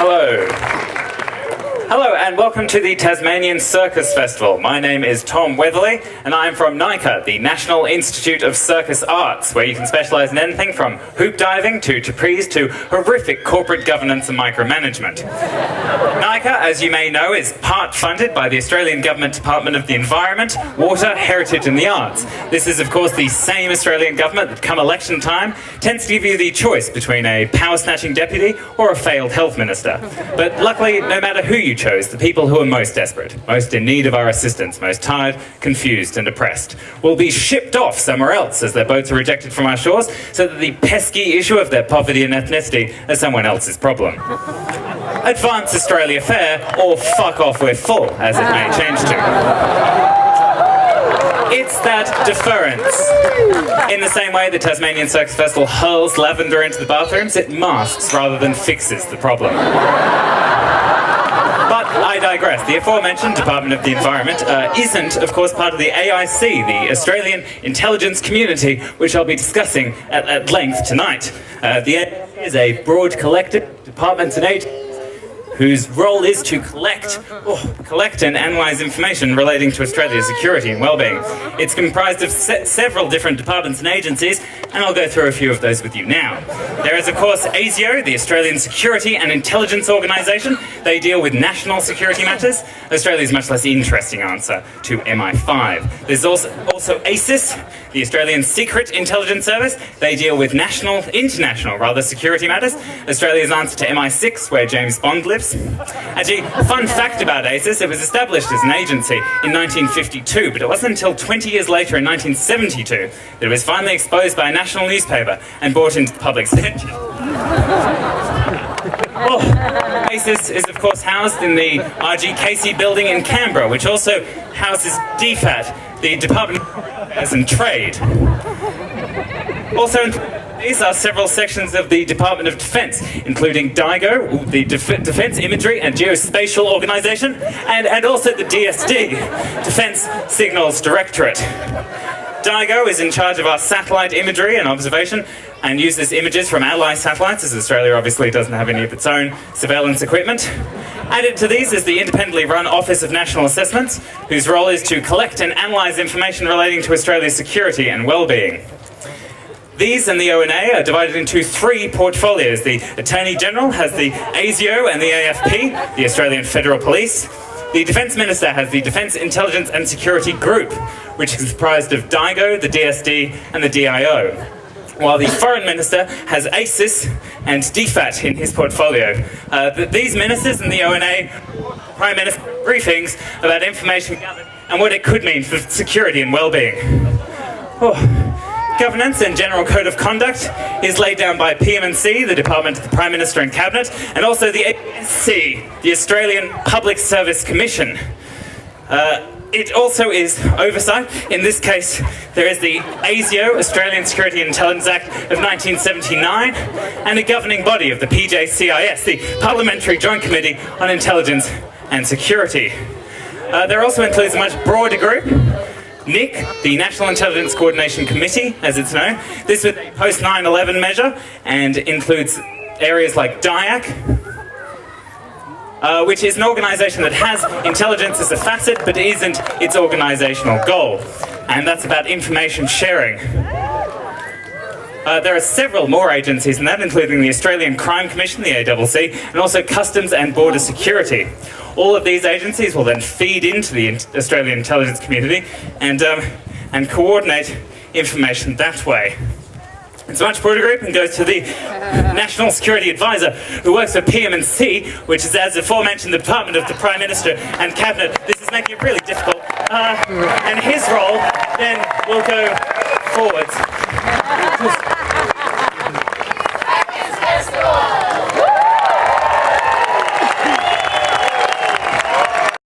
Hello. Hello and welcome to the Tasmanian Circus Festival. My name is Tom Weatherly and I'm from NICA, the National Institute of Circus Arts, where you can specialise in anything from hoop diving to trapeze to horrific corporate governance and micromanagement. NICA, as you may know, is part funded by the Australian Government Department of the Environment, Water, Heritage and the Arts. This is of course the same Australian government that come election time tends to give you the choice between a power-snatching deputy or a failed health minister. But luckily, no matter who you chose, the people who are most desperate, most in need of our assistance, most tired, confused and oppressed, will be shipped off somewhere else as their boats are rejected from our shores, so that the pesky issue of their poverty and ethnicity is someone else's problem. Advance Australia fair, or fuck off we're full, as it may change to. It's that deference. In the same way the Tasmanian Circus Festival hurls lavender into the bathrooms, it masks rather than fixes the problem. But I digress. The aforementioned Department of the Environment isn't, of course, part of the AIC, the Australian Intelligence Community, which I'll be discussing at length tonight. The AIC is a broad collective of departments and agencies whose role is to collect and analyse information relating to Australia's security and well-being. It's comprised of several different departments and agencies, and I'll go through a few of those with you now. There is, of course, ASIO, the Australian Security and Intelligence Organisation. They deal with national security matters. Australia's much less interesting answer to MI5. There's also ASIS, the Australian Secret Intelligence Service. They deal with international security matters. Australia's answer to MI6, where James Bond lives. Actually, fun fact about ASIS, it was established as an agency in 1952, but it wasn't until 20 years later in 1972 that it was finally exposed by a national newspaper and brought into the public's attention. ASIS is of course housed in the R.G. Casey building in Canberra, which also houses DFAT, the Department of Affairs and Trade. Also, these are several sections of the Department of Defence, including DIGO, the Defence Imagery and Geospatial Organisation, and also the DSD, Defence Signals Directorate. DIGO is in charge of our satellite imagery and observation and uses images from ally satellites, as Australia obviously doesn't have any of its own surveillance equipment. Added to these is the independently run Office of National Assessments, whose role is to collect and analyse information relating to Australia's security and well-being. These and the ONA are divided into three portfolios. The Attorney General has the ASIO and the AFP, the Australian Federal Police. The Defence Minister has the Defence Intelligence and Security Group, which is comprised of DIGO, the DSD and the DIO. While the Foreign Minister has ASIS and DFAT in his portfolio. These ministers and the ONA Prime Minister briefings about information gathered and what it could mean for security and well-being. Governance and General Code of Conduct is laid down by PM&C, the Department of the Prime Minister and Cabinet, and also the ASC, the Australian Public Service Commission. It also is oversight. In this case, there is the ASIO, Australian Security and Intelligence Act of 1979, and a governing body of the PJCIS, the Parliamentary Joint Committee on Intelligence and Security. There also includes a much broader group, NIC, the National Intelligence Coordination Committee, as it's known. This is a post-9/11 measure and includes areas like DIAC, which is an organisation that has intelligence as a facet but isn't its organisational goal. And that's about information sharing. There are several more agencies than that, including the Australian Crime Commission, the ACC, and also Customs and Border Security. All of these agencies will then feed into the Australian intelligence community and coordinate information that way. It's a much broader group and goes to the National Security Advisor, who works for PM&C, which is, as aforementioned, the Department of the Prime Minister and Cabinet. This is making it really difficult. And his role then will go forwards.